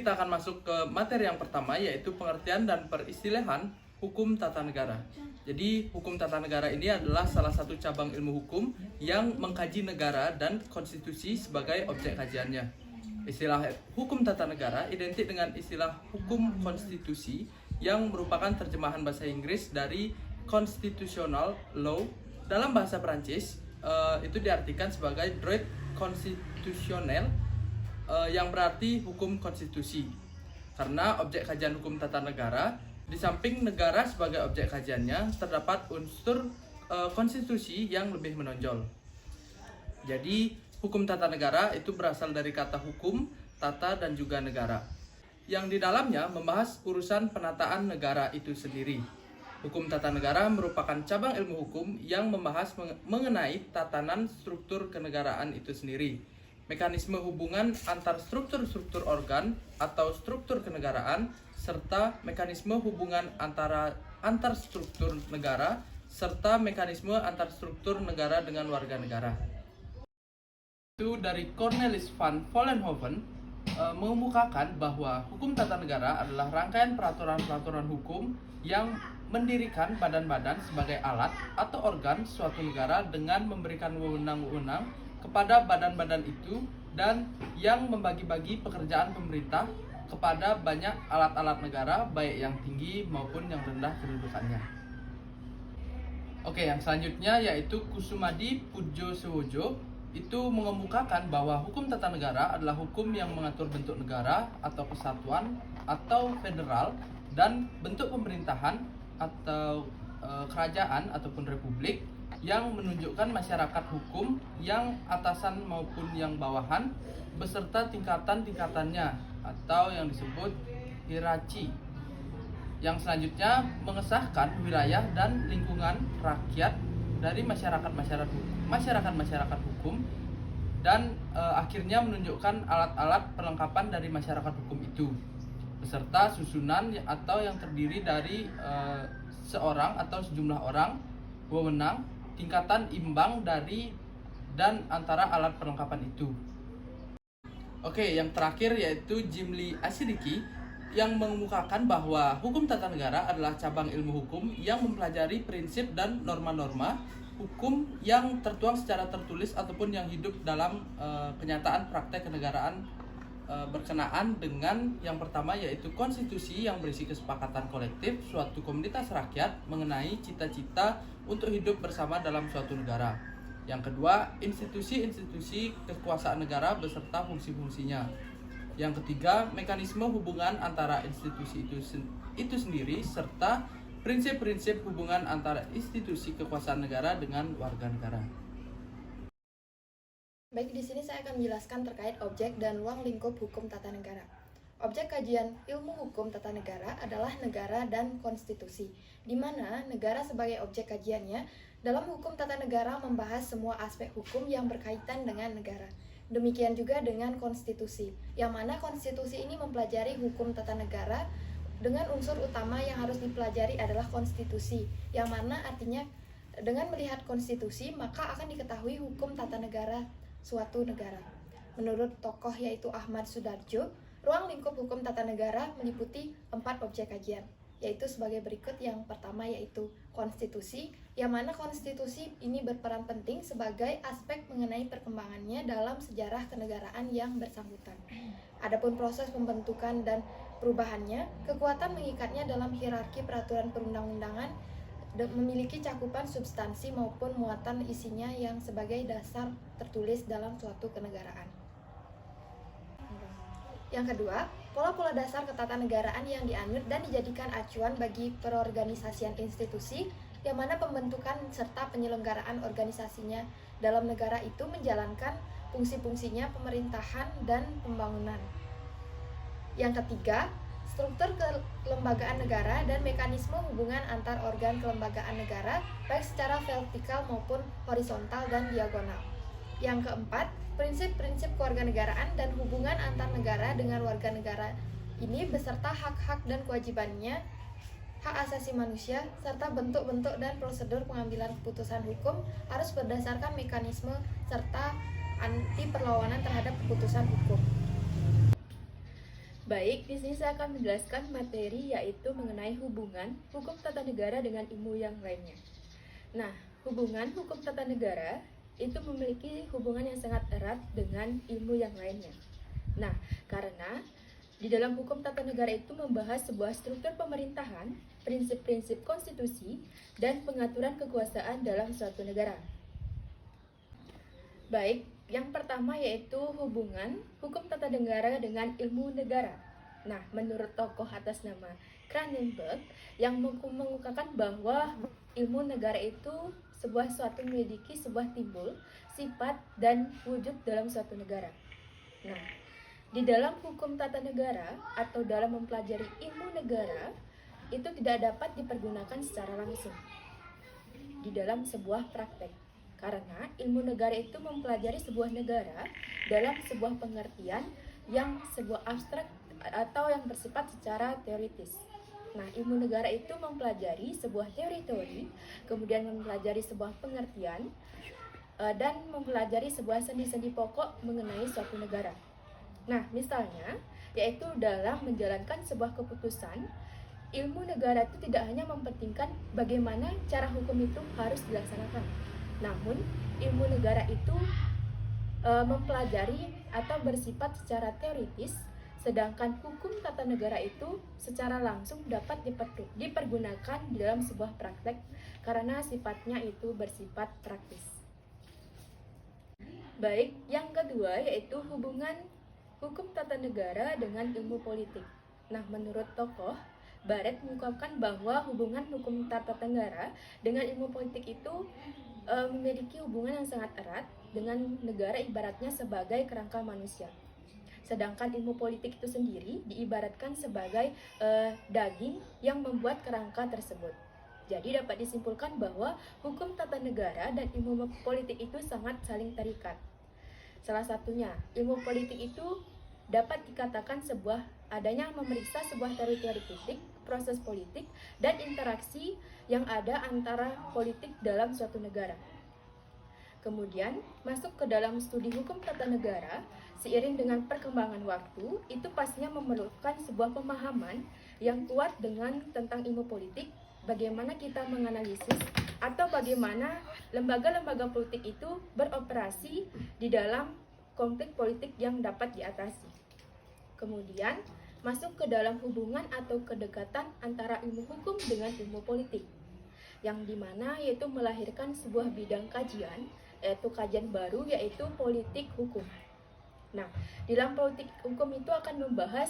kita akan masuk ke materi yang pertama, yaitu pengertian dan peristilahan hukum tata negara. Jadi hukum tata negara ini adalah salah satu cabang ilmu hukum yang mengkaji negara dan konstitusi sebagai objek kajiannya. Istilah hukum tata negara identik dengan istilah hukum konstitusi yang merupakan terjemahan bahasa Inggris dari constitutional law. Dalam bahasa Perancis itu diartikan sebagai droit constitutionnel, yang berarti hukum konstitusi. Karena objek kajian hukum tata negara, di samping negara sebagai objek kajiannya, terdapat unsur konstitusi yang lebih menonjol. Jadi hukum tata negara itu berasal dari kata hukum, tata, dan juga negara, yang di dalamnya membahas urusan penataan negara itu sendiri. Hukum tata negara merupakan cabang ilmu hukum yang membahas mengenai tatanan struktur kenegaraan itu sendiri, mekanisme hubungan antar struktur-struktur organ atau struktur kenegaraan, serta mekanisme hubungan antar struktur negara, serta mekanisme antar struktur negara dengan warga negara. Itu dari Cornelis van Vollenhoven mengemukakan bahwa hukum tata negara adalah rangkaian peraturan-peraturan hukum yang mendirikan badan-badan sebagai alat atau organ suatu negara dengan memberikan wewenang-wewenang kepada badan-badan itu dan yang membagi-bagi pekerjaan pemerintah kepada banyak alat-alat negara, baik yang tinggi maupun yang rendah kedudukannya. Oke, yang selanjutnya yaitu Kusumadi Pudjosowojo itu mengemukakan bahwa hukum tata negara adalah hukum yang mengatur bentuk negara atau kesatuan atau federal dan bentuk pemerintahan atau kerajaan ataupun republik yang menunjukkan masyarakat hukum yang atasan maupun yang bawahan beserta tingkatan-tingkatannya atau yang disebut hierarki. Yang selanjutnya mengesahkan wilayah dan lingkungan rakyat dari masyarakat-masyarakat hukum dan akhirnya menunjukkan alat-alat perlengkapan dari masyarakat hukum itu beserta susunan atau yang terdiri dari seorang atau sejumlah orang, wewenang, tingkatan imbang dari dan antara alat perlengkapan itu. Oke, yang terakhir yaitu Jimli Asidiki yang mengemukakan bahwa hukum tata negara adalah cabang ilmu hukum yang mempelajari prinsip dan norma-norma hukum yang tertuang secara tertulis ataupun yang hidup dalam kenyataan praktek kenegaraan berkenaan dengan yang pertama yaitu konstitusi yang berisi kesepakatan kolektif suatu komunitas rakyat mengenai cita-cita untuk hidup bersama dalam suatu negara. Yang kedua, institusi-institusi kekuasaan negara beserta fungsi-fungsinya. Yang ketiga, mekanisme hubungan antara institusi itu sendiri serta prinsip-prinsip hubungan antara institusi kekuasaan negara dengan warga negara. Baik, di sini saya akan menjelaskan terkait objek dan ruang lingkup hukum tata negara. Objek kajian ilmu hukum tata negara adalah negara dan konstitusi, di mana negara sebagai objek kajiannya dalam hukum tata negara membahas semua aspek hukum yang berkaitan dengan negara. Demikian juga dengan konstitusi, yang mana konstitusi ini mempelajari hukum tata negara dengan unsur utama yang harus dipelajari adalah konstitusi, yang mana artinya dengan melihat konstitusi maka akan diketahui hukum tata negara suatu negara. Menurut tokoh yaitu Ahmad Sudarjo, ruang lingkup hukum tata negara meliputi 4 objek kajian, yaitu sebagai berikut. Yang pertama yaitu konstitusi, yang mana konstitusi ini berperan penting sebagai aspek mengenai perkembangannya dalam sejarah kenegaraan yang bersangkutan. Adapun proses pembentukan dan perubahannya, kekuatan mengikatnya dalam hierarki peraturan perundang-undangan memiliki cakupan substansi maupun muatan isinya yang sebagai dasar tertulis dalam suatu kenegaraan. Yang kedua, pola-pola dasar ketatanegaraan yang dianut dan dijadikan acuan bagi perorganisasian institusi, yang mana pembentukan serta penyelenggaraan organisasinya dalam negara itu menjalankan fungsi-fungsinya pemerintahan dan pembangunan. Yang ketiga, struktur kelembagaan negara dan mekanisme hubungan antar organ kelembagaan negara baik secara vertikal maupun horizontal dan diagonal. Yang keempat, prinsip-prinsip kewarganegaraan dan hubungan antar negara dengan warga negara ini beserta hak-hak dan kewajibannya, hak asasi manusia, serta bentuk-bentuk dan prosedur pengambilan keputusan hukum harus berdasarkan mekanisme serta anti perlawanan terhadap keputusan hukum. Baik, di sini saya akan menjelaskan materi yaitu mengenai hubungan hukum tata negara dengan ilmu yang lainnya. Nah, hubungan hukum tata negara itu memiliki hubungan yang sangat erat dengan ilmu yang lainnya. Nah, karena di dalam hukum tata negara itu membahas sebuah struktur pemerintahan, prinsip-prinsip konstitusi, dan pengaturan kekuasaan dalam suatu negara. Baik, yang pertama yaitu hubungan hukum tata negara dengan ilmu negara. Nah, menurut tokoh atas nama Cronenberg yang mengemukakan bahwa ilmu negara itu sebuah suatu memiliki sebuah timbul, sifat, dan wujud dalam suatu negara. Nah, di dalam hukum tata negara atau dalam mempelajari ilmu negara itu tidak dapat dipergunakan secara langsung di dalam sebuah praktek. Karena ilmu negara itu mempelajari sebuah negara dalam sebuah pengertian yang sebuah abstrak atau yang bersifat secara teoritis. Nah, ilmu negara itu mempelajari sebuah teori-teori, kemudian mempelajari sebuah pengertian, dan mempelajari sebuah sendi-sendi pokok mengenai suatu negara. Nah, misalnya, yaitu dalam menjalankan sebuah keputusan, ilmu negara itu tidak hanya mempentingkan bagaimana cara hukum itu harus dilaksanakan, namun ilmu negara itu mempelajari atau bersifat secara teoritis, sedangkan hukum tata negara itu secara langsung dapat dipergunakan di dalam sebuah praktek karena sifatnya itu bersifat praktis. Baik, yang kedua yaitu hubungan hukum tata negara dengan ilmu politik. Nah, menurut tokoh Barrett mengungkapkan bahwa hubungan hukum tata negara dengan ilmu politik itu memiliki hubungan yang sangat erat dengan negara ibaratnya sebagai kerangka manusia. Sedangkan ilmu politik itu sendiri diibaratkan sebagai daging yang membuat kerangka tersebut. Jadi dapat disimpulkan bahwa hukum tata negara dan ilmu politik itu sangat saling terikat. Salah satunya, ilmu politik itu dapat dikatakan sebuah adanya memeriksa sebuah teori-teori politik, proses politik, dan interaksi yang ada antara politik dalam suatu negara. Kemudian, masuk ke dalam studi hukum tata negara, seiring dengan perkembangan waktu, itu pastinya memerlukan sebuah pemahaman yang kuat dengan tentang ilmu politik, bagaimana kita menganalisis atau bagaimana lembaga-lembaga politik itu beroperasi di dalam konflik politik yang dapat diatasi. Kemudian, masuk ke dalam hubungan atau kedekatan antara ilmu hukum dengan ilmu politik, yang dimana yaitu melahirkan sebuah bidang kajian, yaitu kajian baru, yaitu politik hukum. Nah, dalam politik hukum itu akan membahas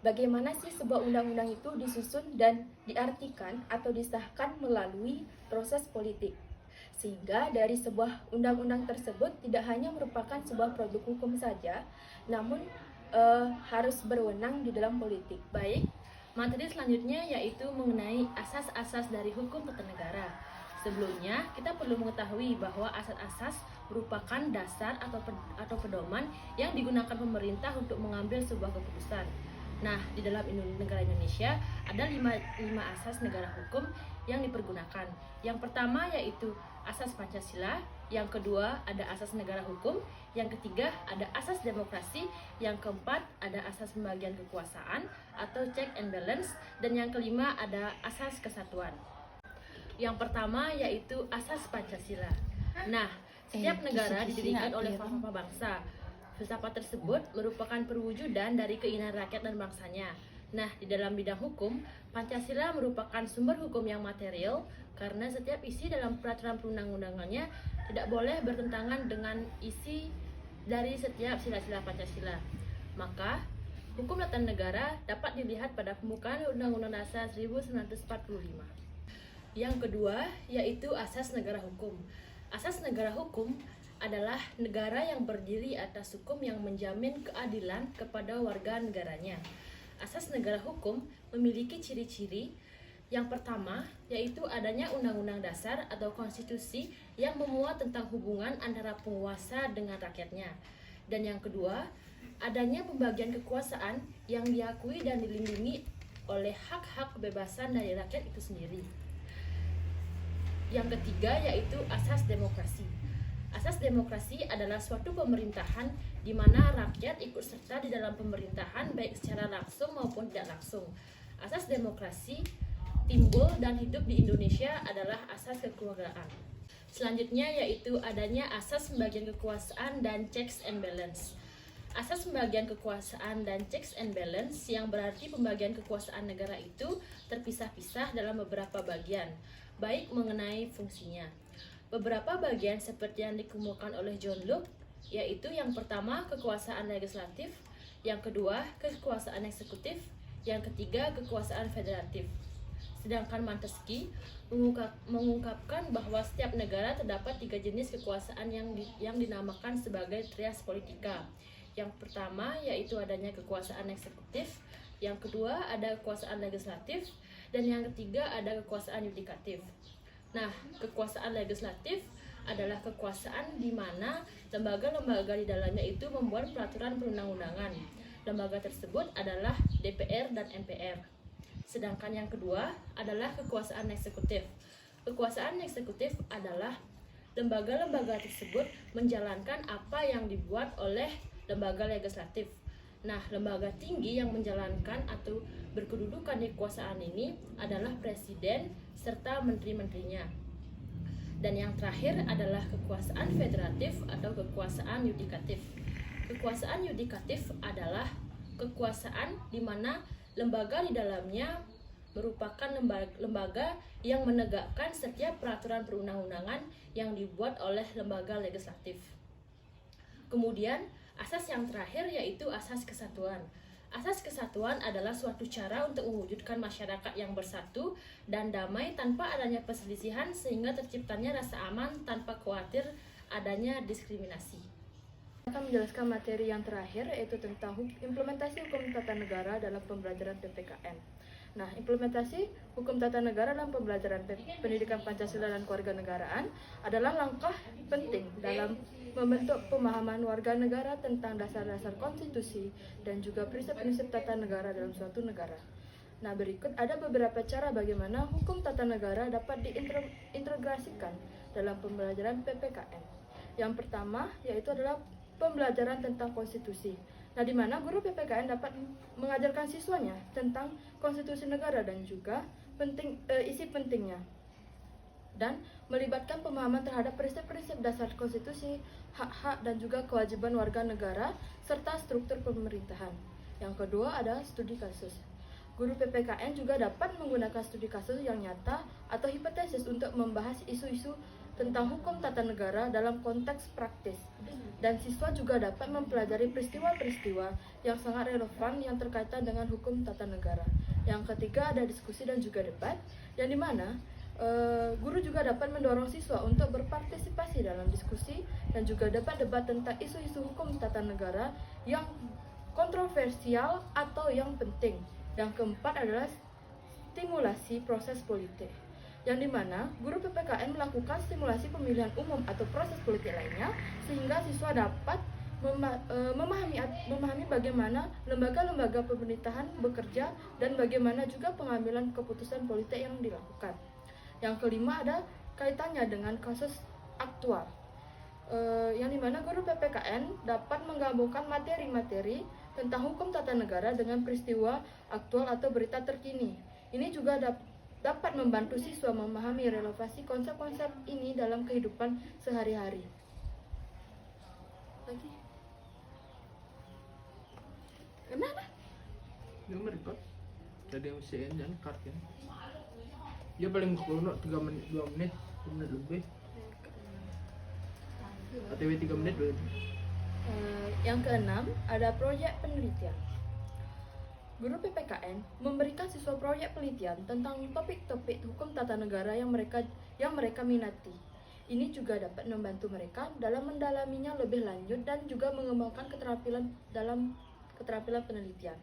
bagaimana sih sebuah undang-undang itu disusun dan diartikan atau disahkan melalui proses politik. Sehingga dari sebuah undang-undang tersebut tidak hanya merupakan sebuah produk hukum saja, namun harus berwenang di dalam politik. Baik, materi selanjutnya yaitu mengenai asas-asas dari hukum tata negara. Sebelumnya, kita perlu mengetahui bahwa asas-asas merupakan dasar atau pedoman yang digunakan pemerintah untuk mengambil sebuah keputusan. Nah, di dalam negara Indonesia ada 5 asas negara hukum yang dipergunakan. Yang pertama yaitu asas Pancasila, yang kedua ada asas negara hukum, yang ketiga ada asas demokrasi, yang keempat ada asas pembagian kekuasaan atau check and balance, dan yang kelima ada asas kesatuan. Yang pertama yaitu asas Pancasila. Nah, setiap negara didirikan oleh falsafah bangsa. Filsafat tersebut merupakan perwujudan dari keinginan rakyat dan bangsanya. Nah, di dalam bidang hukum, Pancasila merupakan sumber hukum yang material karena setiap isi dalam peraturan perundang-undangannya tidak boleh bertentangan dengan isi dari setiap sila-sila Pancasila. Maka, hukum tata negara dapat dilihat pada pembukaan Undang-Undang Dasar 1945. Yang kedua, yaitu asas negara hukum. Asas negara hukum adalah negara yang berdiri atas hukum yang menjamin keadilan kepada warga negaranya. Asas negara hukum memiliki ciri-ciri. Yang pertama, yaitu adanya undang-undang dasar atau konstitusi yang memuat tentang hubungan antara penguasa dengan rakyatnya. Dan yang kedua, adanya pembagian kekuasaan yang diakui dan dilindungi oleh hak-hak kebebasan dari rakyat itu sendiri. Yang ketiga, yaitu asas demokrasi. Asas Asas demokrasi adalah suatu pemerintahan di mana rakyat ikut serta di dalam pemerintahan baik secara langsung maupun tidak langsung. Asas demokrasi timbul dan hidup di Indonesia adalah asas kekeluargaan. Selanjutnya yaitu adanya asas pembagian kekuasaan dan checks and balance. Asas pembagian kekuasaan dan checks and balance yang berarti pembagian kekuasaan negara itu terpisah-pisah dalam beberapa bagian, baik mengenai fungsinya. Beberapa bagian seperti yang dikemukakan oleh John Locke, yaitu yang pertama kekuasaan legislatif, yang kedua kekuasaan eksekutif, yang ketiga kekuasaan federatif. Sedangkan Montesquieu mengungkapkan bahwa setiap negara terdapat 3 jenis kekuasaan yang dinamakan sebagai trias politika. Yang pertama yaitu adanya kekuasaan eksekutif, yang kedua ada kekuasaan legislatif, dan yang ketiga ada kekuasaan yudikatif. Nah, kekuasaan legislatif adalah kekuasaan di mana lembaga-lembaga di dalamnya itu membuat peraturan perundang-undangan. Lembaga tersebut adalah DPR dan MPR. Sedangkan yang kedua adalah kekuasaan eksekutif. Kekuasaan eksekutif adalah lembaga-lembaga tersebut menjalankan apa yang dibuat oleh lembaga legislatif. Nah, lembaga tinggi yang menjalankan atau berkedudukan di kekuasaan ini adalah presiden serta menteri-menterinya. Dan yang terakhir adalah kekuasaan federatif atau kekuasaan yudikatif. Kekuasaan yudikatif adalah kekuasaan di mana lembaga di dalamnya merupakan lembaga yang menegakkan setiap peraturan perundang-undangan yang dibuat oleh lembaga legislatif. Kemudian, asas yang terakhir yaitu asas kesatuan. Asas kesatuan adalah suatu cara untuk mewujudkan masyarakat yang bersatu dan damai tanpa adanya perselisihan sehingga terciptanya rasa aman tanpa khawatir adanya diskriminasi. Akan menjelaskan materi yang terakhir yaitu tentang implementasi hukum tata negara dalam pembelajaran PPKN. Nah, implementasi hukum tata negara dalam pembelajaran pendidikan Pancasila dan kewarganegaraan adalah langkah penting dalam membentuk pemahaman warga negara tentang dasar-dasar konstitusi dan juga prinsip-prinsip tata negara dalam suatu negara. Nah, berikut ada beberapa cara bagaimana hukum tata negara dapat diintegrasikan dalam pembelajaran PPKN. Yang pertama yaitu adalah pembelajaran tentang konstitusi. Nah, di mana guru PPKN dapat mengajarkan siswanya tentang konstitusi negara dan juga isi pentingnya, dan melibatkan pemahaman terhadap prinsip-prinsip dasar konstitusi, hak-hak dan juga kewajiban warga negara serta struktur pemerintahan. Yang kedua ada studi kasus. Guru PPKN juga dapat menggunakan studi kasus yang nyata atau hipotesis untuk membahas isu-isu tentang hukum tata negara dalam konteks praktis. Dan siswa juga dapat mempelajari peristiwa-peristiwa yang sangat relevan yang terkaitan dengan hukum tata negara. Yang ketiga ada diskusi dan juga debat, yang dimana guru juga dapat mendorong siswa untuk berpartisipasi dalam diskusi dan juga debat-debat tentang isu-isu hukum tata negara yang kontroversial atau yang penting. Yang keempat adalah stimulasi proses politik, yang dimana guru PPKN melakukan stimulasi pemilihan umum atau proses politik lainnya sehingga siswa dapat memahami bagaimana lembaga-lembaga pemerintahan bekerja dan bagaimana juga pengambilan keputusan politik yang dilakukan. Yang kelima ada kaitannya dengan kasus aktual, yang dimana guru PPKN dapat menggabungkan materi-materi tentang hukum tata negara dengan peristiwa aktual atau berita terkini. Ini juga dapat membantu siswa memahami relevansi konsep-konsep ini dalam kehidupan sehari-hari. Lagi? Kenapa? Dia merecord. Jadi yang usiain dan cut kan. Dia paling kurang 3 menit, 2 menit, 1 menit lebih. ATW 3 menit berarti. Yang keenam ada proyek penelitian. Guru PPKN memberikan siswa proyek penelitian tentang topik-topik hukum tata negara yang mereka minati. Ini juga dapat membantu mereka dalam mendalaminya lebih lanjut dan juga mengembangkan keterampilan penelitian.